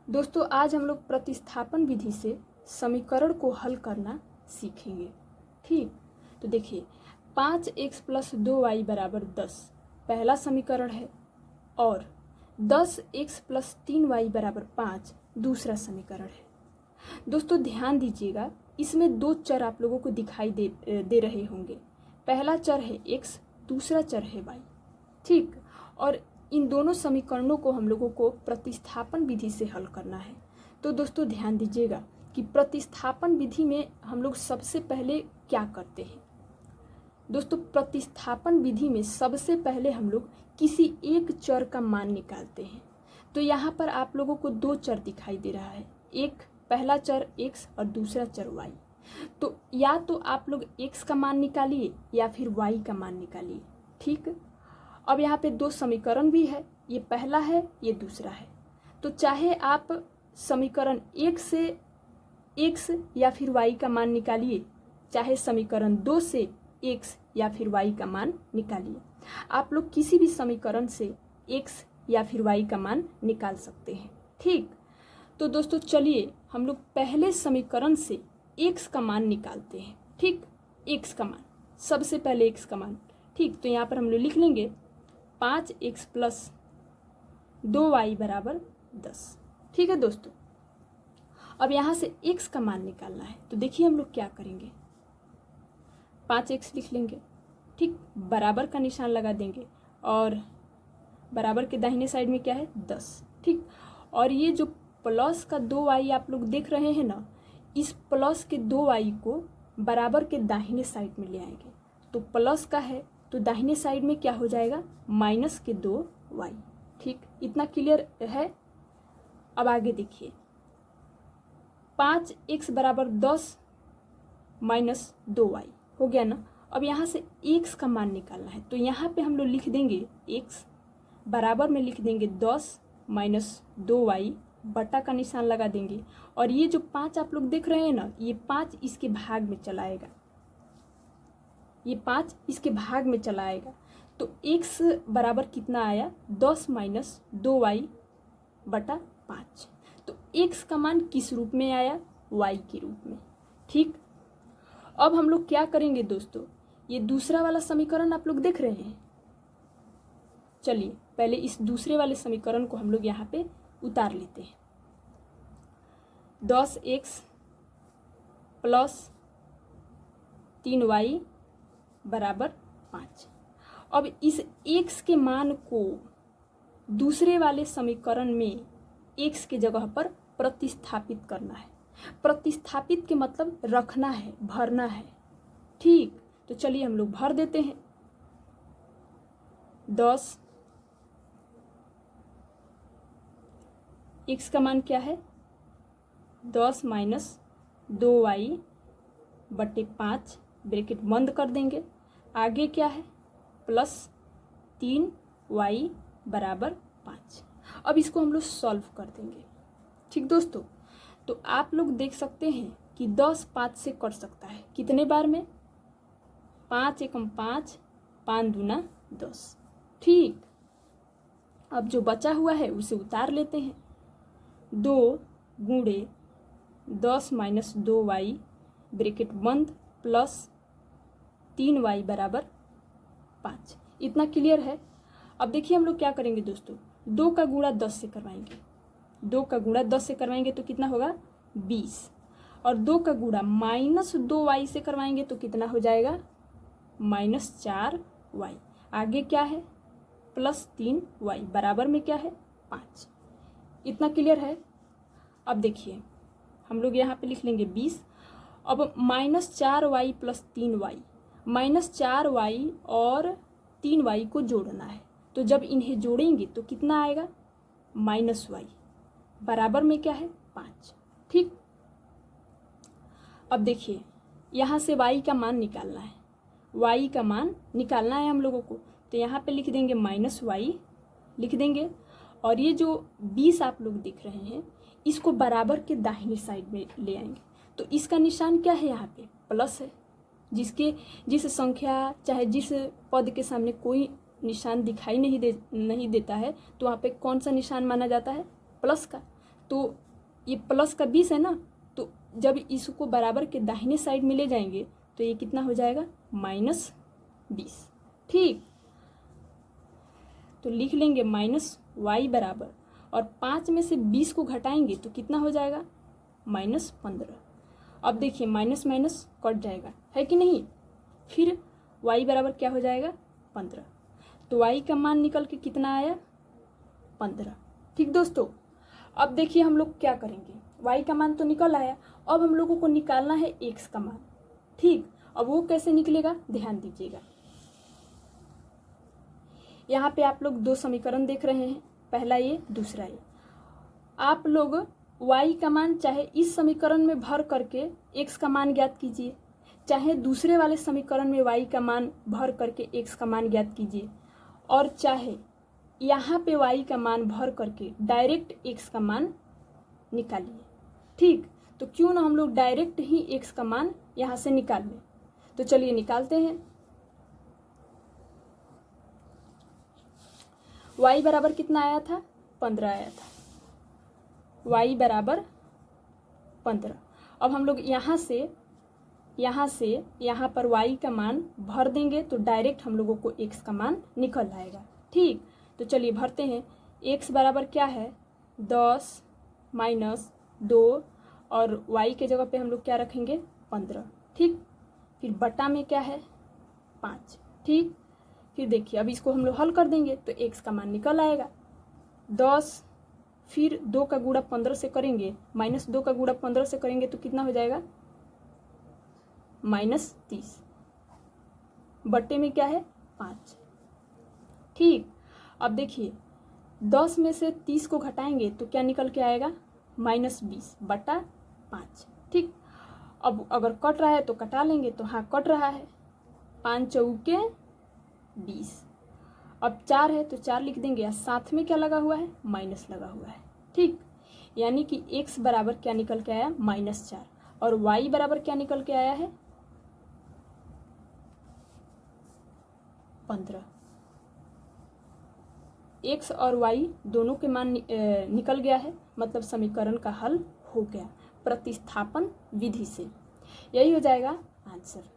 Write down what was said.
दोस्तों आज हम लोग प्रतिस्थापन विधि से समीकरण को हल करना सीखेंगे। ठीक, तो देखिए 5x + 2y = 10 पहला समीकरण है और 10x + 3y = 5 दूसरा समीकरण है। दोस्तों ध्यान दीजिएगा, इसमें दो चर आप लोगों को दिखाई दे रहे होंगे। पहला चर है x, दूसरा चर है y। ठीक, और इन दोनों समीकरणों को हम लोगों को प्रतिस्थापन विधि से हल करना है। तो दोस्तों ध्यान दीजिएगा कि प्रतिस्थापन विधि में हम लोग सबसे पहले क्या करते हैं। दोस्तों प्रतिस्थापन विधि में सबसे पहले हम लोग किसी एक चर का मान निकालते हैं। तो यहाँ पर आप लोगों को दो चर दिखाई दे रहा है, एक पहला चर x और दूसरा चर y। तो या तो आप लोग x का मान निकालिए या फिर y का मान निकालिए। ठीक, अब यहाँ पे दो समीकरण भी है, ये पहला है ये दूसरा है। तो चाहे आप समीकरण 1 से x या फिर y का मान निकालिए, चाहे समीकरण 2 से x या फिर y का मान निकालिए। आप लोग किसी भी समीकरण से x या फिर y का मान निकाल सकते हैं। ठीक, तो दोस्तों चलिए हम लोग पहले समीकरण से x का मान निकालते हैं। ठीक, x का मान, सबसे पहले x का मान। ठीक, तो यहाँ पर हम लोग लिख लेंगे 5x + 2y = 10। ठीक है दोस्तों, अब यहाँ से x का मान निकालना है। तो देखिए हम लोग क्या करेंगे, 5x लिख लेंगे। ठीक, बराबर का निशान लगा देंगे और बराबर के दाहिने साइड में क्या है 10। ठीक, और ये जो प्लस का 2y आप लोग देख रहे हैं ना, इस प्लस के 2y को बराबर के दाहिने साइड में ले आएंगे। तो प्लस का है तो दाहिने साइड में क्या हो जाएगा, माइनस के 2y। ठीक, इतना क्लियर है। अब आगे देखिए, 5x = 10 - 2y हो गया ना। अब यहाँ से x का मान निकालना है। तो यहाँ पे हम लोग लिख देंगे x बराबर में लिख देंगे 10 - 2y, बटा का निशान लगा देंगे। और ये जो 5 आप लोग देख रहे हैं ना, ये 5 इसके भाग में चला आएगा, ये 5 इसके भाग में चला आएगा। तो x बराबर कितना आया, 10 - 2y बटा 5। तो x का मान किस रूप में आया, y के रूप में। ठीक, अब हम लोग क्या करेंगे दोस्तों, ये दूसरा वाला समीकरण आप लोग देख रहे हैं। चलिए पहले इस दूसरे वाले समीकरण को हम लोग यहाँ पे उतार लेते हैं। 10x + 3y = 5। अब इस x के मान को दूसरे वाले समीकरण में x के जगह पर प्रतिस्थापित करना है। प्रतिस्थापित के मतलब रखना है, भरना है। ठीक, तो चलिए हम लोग भर देते हैं। 10, x का मान क्या है 10 - 2y बटे 5, ब्रैकेट बंद कर देंगे। आगे क्या है, +3y = 5। अब इसको हम लोग सॉल्व कर देंगे। ठीक दोस्तों, तो आप लोग देख सकते हैं कि 10 5 से कट सकता है कितने बार में, 5 एकम 5, 5 दूना 10। ठीक, अब जो बचा हुआ है उसे उतार लेते हैं। 2 × 10 - 2y, ब्रैकेट बंद, +3y = 5। इतना क्लियर है। अब देखिए हम लोग क्या करेंगे दोस्तों, 2 का गुणा 10 से करवाएंगे। 2 का गुणा 10 से करवाएंगे तो कितना होगा 20, और 2 का गुणा -2y से करवाएंगे तो कितना हो जाएगा -4y। आगे क्या है, +3y बराबर में क्या है 5। इतना क्लियर है। अब देखिए हम लोग यहाँ पे लिख लेंगे 20। अब -4y + 3y, -4y और 3y को जोड़ना है। तो जब इन्हें जोड़ेंगे तो कितना आएगा, -y बराबर में क्या है 5। ठीक, अब देखिए यहाँ से y का मान निकालना है, y का मान निकालना है हम लोगों को। तो यहाँ पे लिख देंगे -y लिख देंगे, और ये जो 20 आप लोग देख रहे हैं इसको बराबर के दाहिने साइड में ले आएंगे। तो इसका निशान क्या है, यहाँ पे प्लस है। जिस संख्या चाहे जिस पद के सामने कोई निशान दिखाई नहीं देता है तो वहाँ पे कौन सा निशान माना जाता है, प्लस का। तो ये प्लस का 20 है ना, तो जब इसको बराबर के दाहिने साइड में ले जाएंगे तो ये कितना हो जाएगा, -20। ठीक, तो लिख लेंगे -y बराबर, और 5 में से 20 को घटाएंगे तो कितना हो जाएगा, -15। अब देखिए माइनस माइनस कट जाएगा, है कि नहीं। फिर y बराबर क्या हो जाएगा, 15। तो y का मान निकल के कितना आया, 15। ठीक दोस्तों, अब देखिए हम लोग क्या करेंगे, y का मान तो निकल आया, अब हम लोगों को निकालना है x का मान। ठीक, अब वो कैसे निकलेगा, ध्यान दीजिएगा। यहाँ पे आप लोग 2 समीकरण देख रहे हैं, पहला ये, दूसरा ये। आप लोग y का मान चाहे इस समीकरण में भर करके x का मान ज्ञात कीजिए, चाहे दूसरे वाले समीकरण में y का मान भर करके x का मान ज्ञात कीजिए, और चाहे यहाँ पे y का मान भर करके डायरेक्ट x का मान निकालिए। ठीक, तो क्यों ना हम लोग डायरेक्ट ही x का मान यहाँ से निकाल लें। तो चलिए निकालते हैं। y बराबर कितना आया था, 15 आया था, y बराबर 15। अब हम लोग यहाँ से यहाँ पर y का मान भर देंगे तो डायरेक्ट हम लोगों को x का मान निकल आएगा। ठीक, तो चलिए भरते हैं। x बराबर क्या है, 10 - 2, और y के जगह पे हम लोग क्या रखेंगे, 15। ठीक, फिर बटा में क्या है, 5। ठीक, फिर देखिए अब इसको हम लोग हल कर देंगे तो x का मान निकल आएगा 10, फिर 2 का गुणा 15 से करेंगे, -2 का गुणा 15 से करेंगे तो कितना हो जाएगा, -30। बट्टे में क्या है, 5। ठीक, अब देखिए 10 में से 30 को घटाएंगे तो क्या निकल के आएगा, -20 बटा 5। ठीक, अब अगर कट रहा है तो कटा लेंगे, तो हाँ कट रहा है, 5 चौके 20। अब 4 है तो 4 लिख देंगे, या साथ में क्या लगा हुआ है, माइनस लगा हुआ है। ठीक, यानी कि x बराबर क्या निकल के आया, -4, और y बराबर क्या निकल के आया है, 15। x और y दोनों के मान निकल गया है, मतलब समीकरण का हल हो गया प्रतिस्थापन विधि से। यही हो जाएगा आंसर।